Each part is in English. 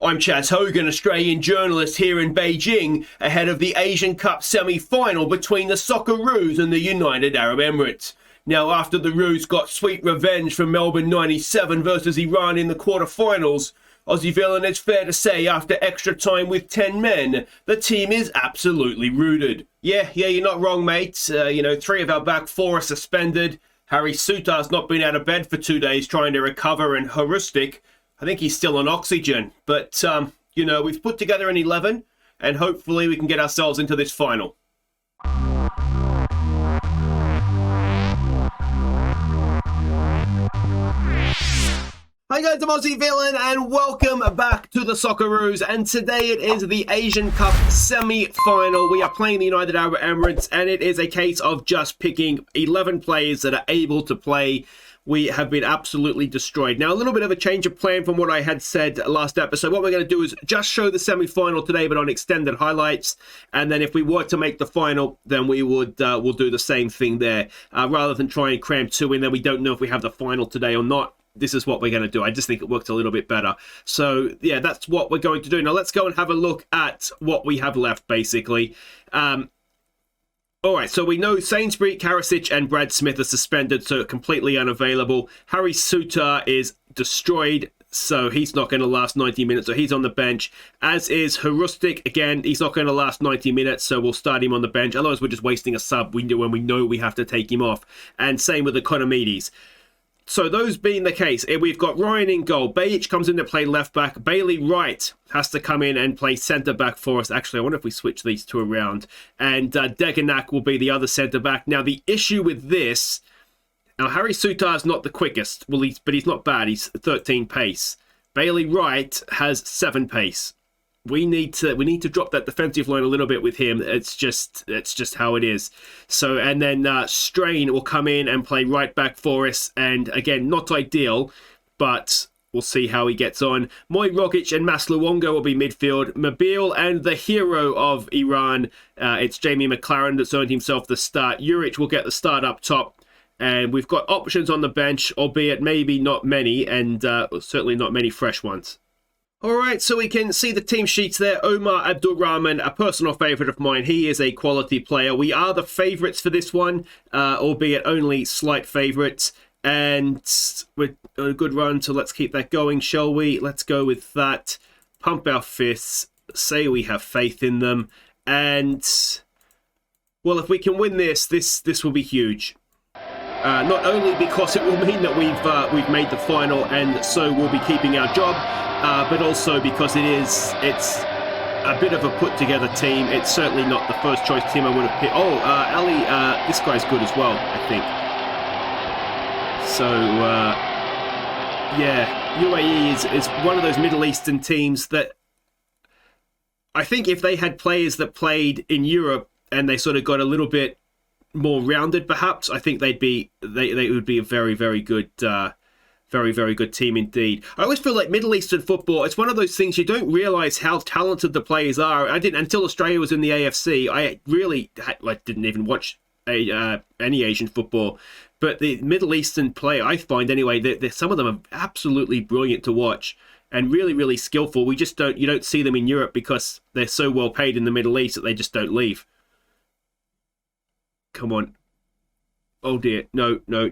I'm Chaz Hogan, Australian journalist here in Beijing, ahead of the Asian Cup semi-final between the Socceroos and the United Arab Emirates. Now, after the Roos got sweet revenge from Melbourne 97 versus Iran in the quarterfinals, Aussie villain, it's fair to say, after extra time with 10 men, the team is absolutely rooted. Yeah, you're not wrong, mate. 3 of our back 4 are suspended. Harry Souttar's not been out of bed for 2 days trying to recover, and Horustic, I think he's still on oxygen. But, we've put together an 11, and hopefully we can get ourselves into this final. Hi guys, I'm Aussie Villain, and welcome back to the Socceroos. And today it is the Asian Cup semi-final. We are playing the United Arab Emirates, and it is a case of just picking 11 players that are able to play. We have been absolutely destroyed. Now, a little bit of a change of plan from what I had said last episode. What we're going to do is just show the semi-final today, but on extended highlights. And then if we were to make the final, then we would we'll do the same thing there. Rather than try and cram 2 in, then we don't know if we have the final today or not. This is what we're going to do. I just think it worked a little bit better. So, yeah, that's what we're going to do. Now, let's go and have a look at what we have left, basically. All right, so we know Sainsbury, Karasic, and Brad Smith are suspended, so completely unavailable. Harry Souttar is destroyed, so he's not going to last 90 minutes, so he's on the bench. As is Horustic. Again, he's not going to last 90 minutes, so we'll start him on the bench. Otherwise, we're just wasting a sub when we know we have to take him off. And same with Economides. So those being the case, we've got Ryan in goal. Bajic comes in to play left back. Bailey Wright has to come in and play centre back for us. Actually, I wonder if we switch these two around. And Degenak will be the other centre back. Now, the issue with this... Now, Harry Souttar is not the quickest, but he's not bad. He's 13 pace. Bailey Wright has 7 pace. We need to drop that defensive line a little bit with him. It's just how it is. So, and then Strain will come in and play right back for us. And again, not ideal, but we'll see how he gets on. Moy Rogic and Masluongo will be midfield. Mobile and the hero of Iran, it's Jamie McLaren that's earned himself the start. Juric will get the start up top. And we've got options on the bench, albeit maybe not many, and certainly not many fresh ones. All right, so we can see the team sheets there. Omar Abdulrahman, a personal favourite of mine. He is a quality player. We are the favourites for this one, albeit only slight favourites. And we're on a good run, so let's keep that going, shall we? Let's go with that. Pump our fists. Say we have faith in them. And, well, if we can win this will be huge. Not only because it will mean that we've made the final, and so we'll be keeping our job, but also because it's a bit of a put-together team. It's certainly not the first choice team I would have picked. Oh, Ali, this guy's good as well, I think. So, yeah, UAE is one of those Middle Eastern teams that I think if they had players that played in Europe and they sort of got a little bit more rounded, perhaps, I think they would be a very, very good very, very good team indeed. I always feel like Middle Eastern football, it's one of those things you don't realise how talented the players are. I didn't until Australia was in the AFC. I didn't even watch any Asian football. But the Middle Eastern player, I find anyway, some of them are absolutely brilliant to watch and really, really skillful. You don't see them in Europe because they're so well paid in the Middle East that they just don't leave. Come on. Oh dear, no. We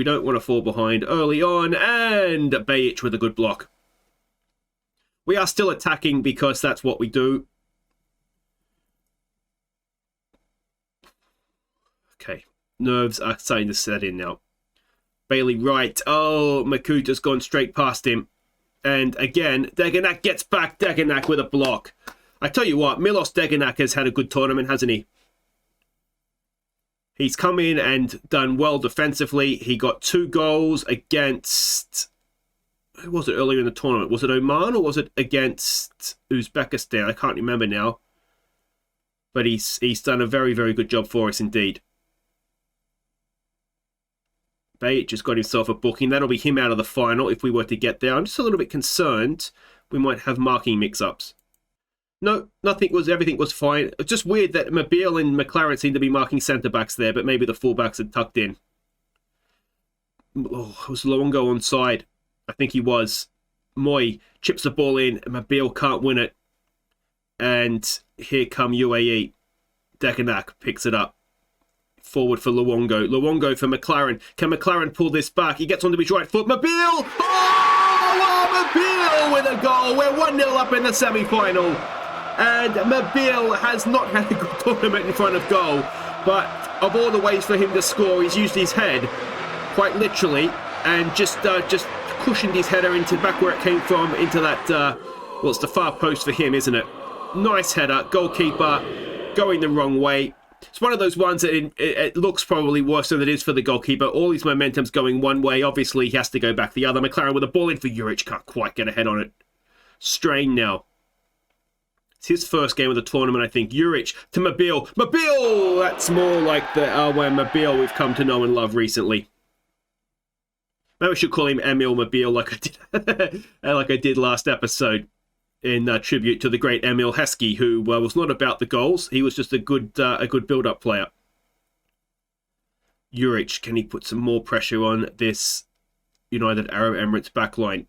don't want to fall behind early on. And Bajic with a good block. We are still attacking because that's what we do. Okay, nerves are starting to set in now. Bailey Wright. Oh, Makuta's gone straight past him. And again, Degenak gets back. Degenak with a block. I tell you what, Milos Degenak has had a good tournament, hasn't he? He's come in and done well defensively. He got 2 goals against... Who was it earlier in the tournament? Was it Oman or was it against Uzbekistan? I can't remember now. But he's done a very, very good job for us indeed. Bajic just got himself a booking. That'll be him out of the final if we were to get there. I'm just a little bit concerned we might have marking mix-ups. No, everything was fine. It's just weird that Mobile and McLaren seem to be marking centre-backs there, but maybe the full-backs had tucked in. Oh, was Luongo onside? I think he was. Moy chips the ball in. Mobile can't win it. And here come UAE. Deganak picks it up. Forward for Luongo. Luongo for McLaren. Can McLaren pull this back? He gets onto his right foot. Mobile! Oh, Mobile with a goal. We're 1-0 up in the semi-final. And Mobile has not had a good tournament in front of goal. But of all the ways for him to score, he's used his head, quite literally, and just cushioned his header into back where it came from, into that, well, it's the far post for him, isn't it? Nice header. Goalkeeper going the wrong way. It's one of those ones that it looks probably worse than it is for the goalkeeper. All his momentum's going one way. Obviously, he has to go back the other. McLaren with a ball in for Juric. Can't quite get a head on it. Strain now. It's his first game of the tournament, I think. Juric to Mobile. Mobile! That's more like the Alwan Mobile we've come to know and love recently. Maybe I should call him Emil Mobile like I did last episode, in tribute to the great Emil Heskey, who was not about the goals. He was just a good build-up player. Juric, can he put some more pressure on this United Arab Emirates backline?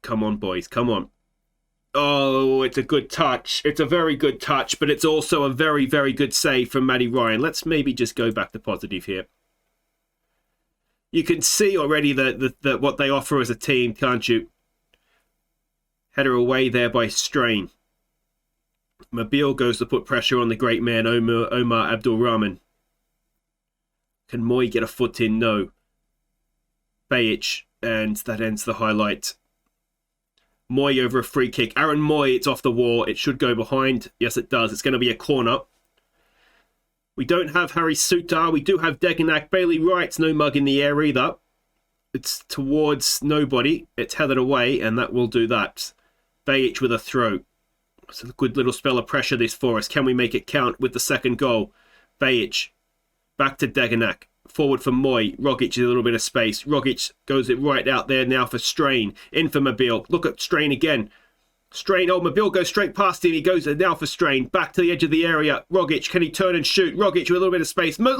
Come on, boys, come on. Oh, it's a good touch. It's a very good touch, but it's also a very, very good save from Matty Ryan. Let's maybe just go back to positive here. You can see already that what they offer as a team, can't you? Header away there by Strain. Mobile goes to put pressure on the great man, Omar Abdul Rahman. Can Moy get a foot in? No. Bajic, and that ends the highlight. Moy over a free kick. Aaron Moy, it's off the wall. It should go behind. Yes, it does. It's going to be a corner. We don't have Harry Sutar. We do have Deganak. Bailey Wright's no mug in the air either. It's towards nobody. It's headed away, and that will do that. Bajic with a throw. It's a good little spell of pressure this for us. Can we make it count with the second goal? Bajic. Back to Deganak. Forward for Moy. Rogic a little bit of space. Rogic goes it right out there now for Strain. In for Mobile. Look at Strain again. Strain, oh, Mobile goes straight past him. He goes now for Strain. Back to the edge of the area. Rogic, can he turn and shoot? Rogic with a little bit of space. Goal!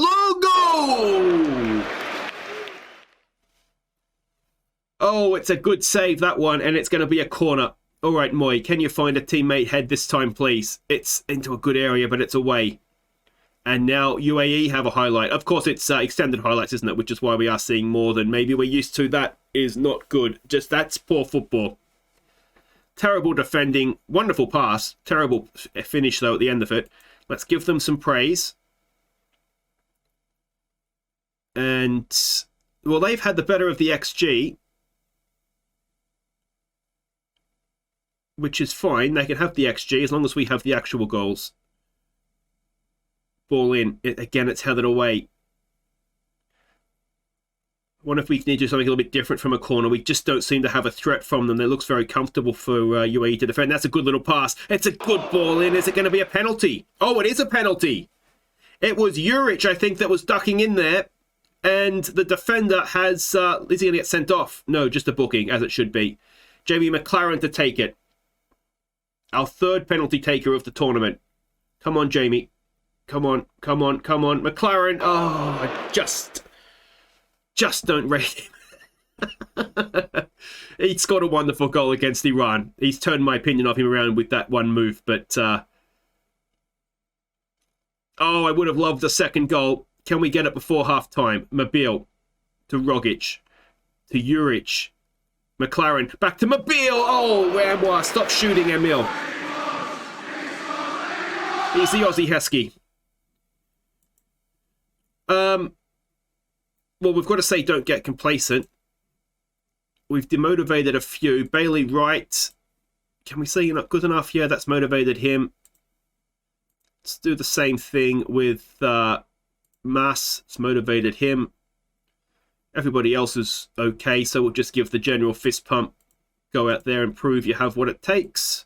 Oh, it's a good save, that one, and it's going to be a corner. All right, Moy, can you find a teammate head this time, please? It's into a good area, but it's away. And now UAE have a highlight. Of course, it's extended highlights, isn't it? Which is why we are seeing more than maybe we're used to. That is not good. Just that's poor football. Terrible defending. Wonderful pass. Terrible finish, though, at the end of it. Let's give them some praise. And, well, they've had the better of the XG, which is fine. They can have the XG as long as we have the actual goals. Ball in. Again, it's headed away. I wonder if we need to do something a little bit different from a corner. We just don't seem to have a threat from them. It looks very comfortable for UAE to defend. That's a good little pass. It's a good ball in. Is it going to be a penalty? Oh, it is a penalty. It was Juric, I think, that was ducking in there. And the defender has... is he going to get sent off? No, just a booking, as it should be. Jamie McLaren to take it. Our third penalty taker of the tournament. Come on, Jamie. Come on, come on, come on. McLaren. Oh, I just don't rate him. He scored a wonderful goal against Iran. He's turned my opinion of him around with that one move. But, oh, I would have loved a second goal. Can we get it before half-time? Mobile to Rogic to Juric. McLaren back to Mobile. Oh, Ramwa, stop shooting, Emil. He's the Aussie Heskey. Well, we've got to say don't get complacent. We've demotivated a few. Bailey Wright. Can we say you're not good enough? Yeah, that's motivated him. Let's do the same thing with Mass. It's motivated him. Everybody else is okay, so we'll just give the general fist pump. Go out there and prove you have what it takes.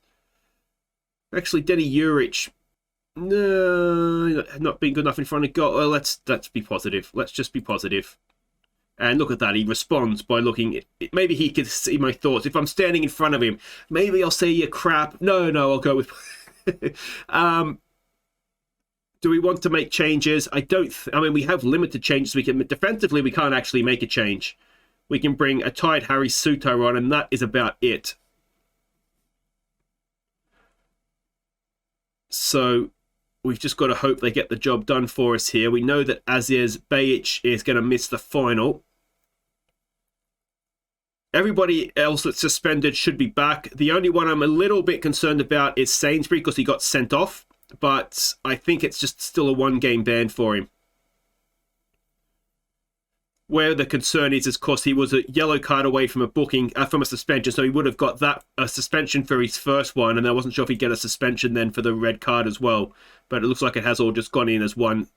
Actually, Denny Juric. No, not being good enough in front of goal. Well, let's be positive. Let's just be positive. And look at that. He responds by looking. Maybe he could see my thoughts. If I'm standing in front of him, maybe I'll say you crap. No, I'll go with. Do we want to make changes? I mean, we have limited changes. Defensively, we can't actually make a change. We can bring a tied Harry Suter on, and that is about it. So we've just got to hope they get the job done for us here. We know that Aziz Bayic is going to miss the final. Everybody else that's suspended should be back. The only one I'm a little bit concerned about is Sainsbury because he got sent off. But I think it's just still a one-game ban for him. Where the concern is, of course, he was a yellow card away from from a suspension, so he would have got a suspension for his first one, and I wasn't sure if he'd get a suspension then for the red card as well. But it looks like it has all just gone in as one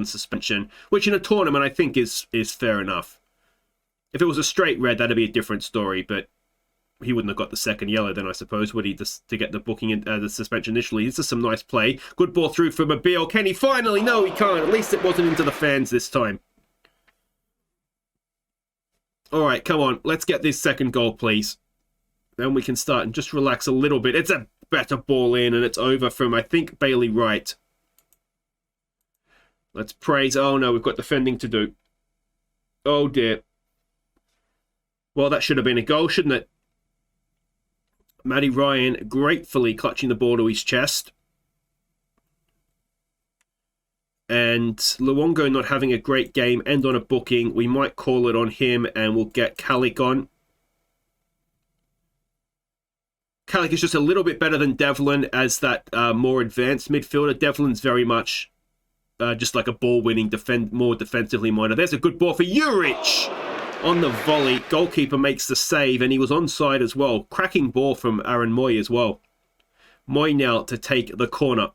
suspension, which in a tournament I think is fair enough. If it was a straight red, that'd be a different story, but he wouldn't have got the second yellow then, I suppose, would he, to get the the suspension initially. This is some nice play. Good ball through for Mobile. Can he finally? No, he can't. At least it wasn't into the fans this time. All right, come on. Let's get this second goal, please. Then we can start and just relax a little bit. It's a better ball in, and it's over from, I think, Bailey Wright. Let's praise. Oh, no, we've got defending to do. Oh, dear. Well, that should have been a goal, shouldn't it? Matty Ryan gratefully clutching the ball to his chest. And Luongo not having a great game, end on a booking. We might call it on him and we'll get Kalik on. Kalik is just a little bit better than Devlin as that more advanced midfielder. Devlin's very much just like a ball-winning, more defensively minded. There's a good ball for Juric on the volley. Goalkeeper makes the save and he was onside as well. Cracking ball from Aaron Moy as well. Moy now to take the corner.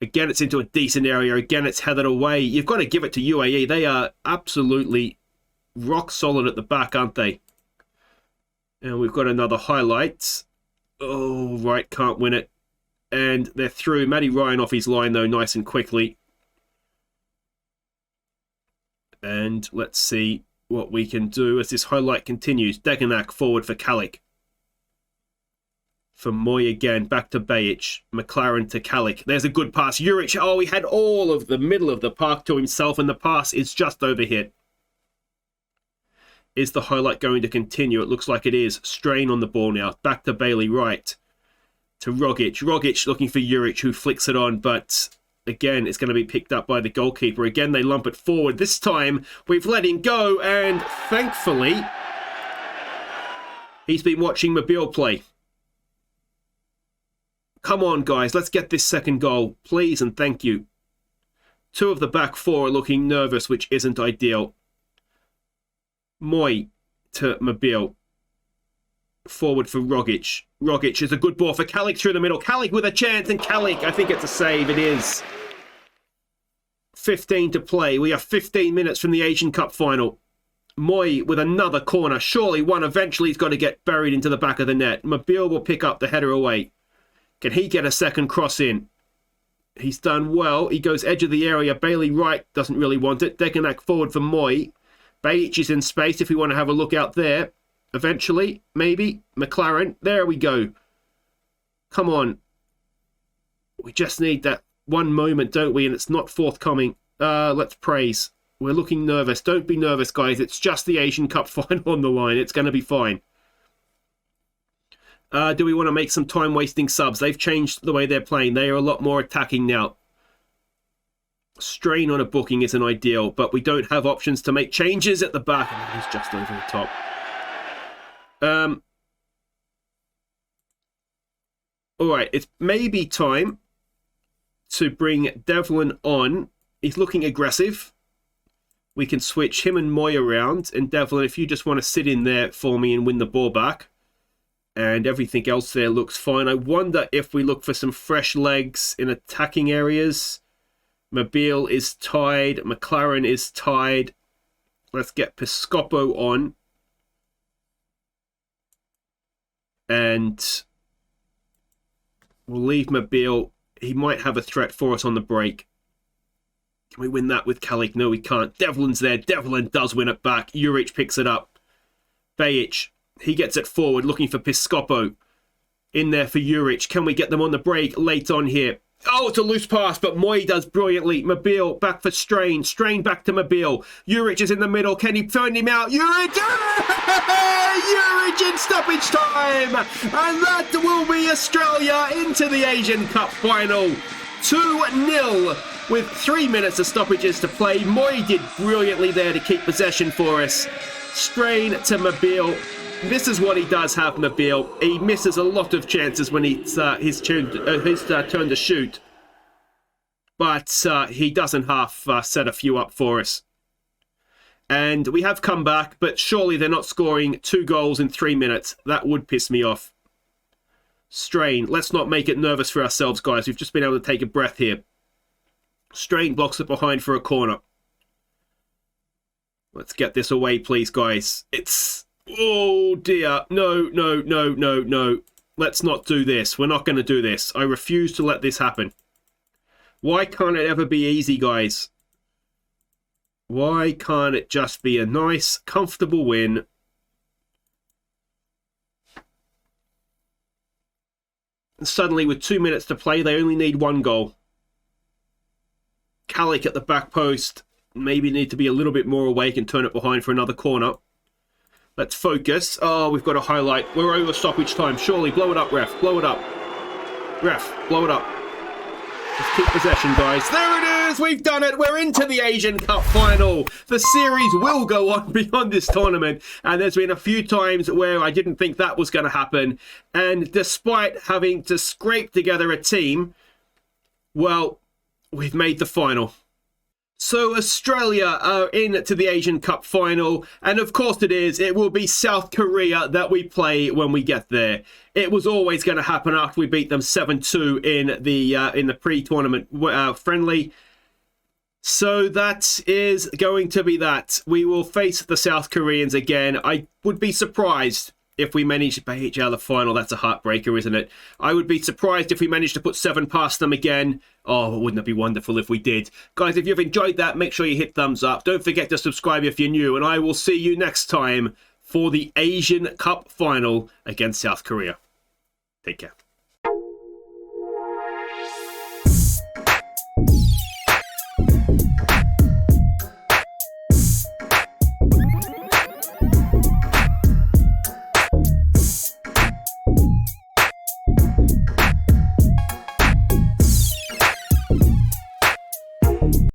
Again, it's into a decent area. Again, it's headed away. You've got to give it to UAE. They are absolutely rock solid at the back, aren't they? And we've got another highlight. Oh, right, can't win it. And they're through. Matty Ryan off his line, though, nice and quickly. And let's see what we can do as this highlight continues. Degenak forward for Kalik. For Moy again, back to Bayic. McLaren to Kalik. There's a good pass. Juric, oh, he had all of the middle of the park to himself, and the pass is just overhit. Is the highlight going to continue? It looks like it is. Strain on the ball now. Back to Bailey Wright. To Rogic. Rogic looking for Juric, who flicks it on, but again, it's going to be picked up by the goalkeeper. Again, they lump it forward. This time, we've let him go, and thankfully, he's been watching Mobile play. Come on, guys. Let's get this second goal. Please and thank you. Two of the back four are looking nervous, which isn't ideal. Moy to Mobile. Forward for Rogic. Rogic is a good ball for Kalik through the middle. Kalik with a chance, and Kalik, I think it's a save. It is. 15 to play. We are 15 minutes from the Asian Cup final. Moy with another corner. Surely one eventually has got to get buried into the back of the net. Mobile will pick up the header away. Can he get a second cross in? He's done well. He goes edge of the area. Bailey Wright doesn't really want it. Degenak forward for Moy. Bayic is in space if we want to have a look out there. Eventually, maybe. McLaren. There we go. Come on. We just need that one moment, don't we? And it's not forthcoming. Let's praise. We're looking nervous. Don't be nervous, guys. It's just the Asian Cup final on the line. It's going to be fine. Do we want to make some time-wasting subs? They've changed the way they're playing. They are a lot more attacking now. Strain on a booking isn't ideal, but we don't have options to make changes at the back. And he's just over the top. Alright, it's maybe time to bring Devlin on. He's looking aggressive. We can switch him and Moy around. And Devlin, if you just want to sit in there for me and win the ball back. And everything else there looks fine. I wonder if we look for some fresh legs in attacking areas. Mobile is tied. McLaren is tied. Let's get Piscopo on. And we'll leave Mobile. He might have a threat for us on the break. Can we win that with Kalik? No, we can't. Devlin's there. Devlin does win it back. Juric picks it up. Bayic. He gets it forward, looking for Piscopo. In there for Juric. Can we get them on the break late on here? Oh, it's a loose pass, but Moy does brilliantly. Mobile back for Strain. Strain back to Mobile. Juric is in the middle. Can he find him out? Juric! Juric in stoppage time! And that will be Australia into the Asian Cup final. 2-0 with 3 minutes of stoppages to play. Moy did brilliantly there to keep possession for us. Strain to Mobile. This is what he does have, Mobile. He misses a lot of chances when it's his turn to shoot. But he doesn't half set a few up for us. And we have come back, but surely they're not scoring 2 goals in 3 minutes. That would piss me off. Strain. Let's not make it nervous for ourselves, guys. We've just been able to take a breath here. Strain blocks it behind for a corner. Let's get this away, please, guys. It's... Oh, dear. No, no, no, no, no. Let's not do this. We're not going to do this. I refuse to let this happen. Why can't it ever be easy, guys? Why can't it just be a nice, comfortable win? And suddenly, with 2 minutes to play, they only need 1 goal. Kalik at the back post. Maybe need to be a little bit more awake and turn it behind for another corner. Let's focus. Oh, we've got a highlight. We're over stoppage time. Surely, blow it up, ref. Blow it up. Ref, blow it up. Let's keep possession, guys. There it is! We've done it! We're into the Asian Cup final. The series will go on beyond this tournament. And there's been a few times where I didn't think that was going to happen. And despite having to scrape together a team, well, we've made the final. So Australia are into the Asian Cup final, and of course it will be South Korea that we play when we get there. It was always going to happen after we beat them 7-2 in the pre-tournament friendly. So that is going to be that. We will face the South Koreans again. I would be surprised if we manage to beat each other final. That's a heartbreaker, isn't it? I would be surprised if we managed to put 7 past them again. Oh, wouldn't it be wonderful if we did? Guys, if you've enjoyed that, make sure you hit thumbs up. Don't forget to subscribe if you're new, and I will see you next time for the Asian Cup final against South Korea. Take care.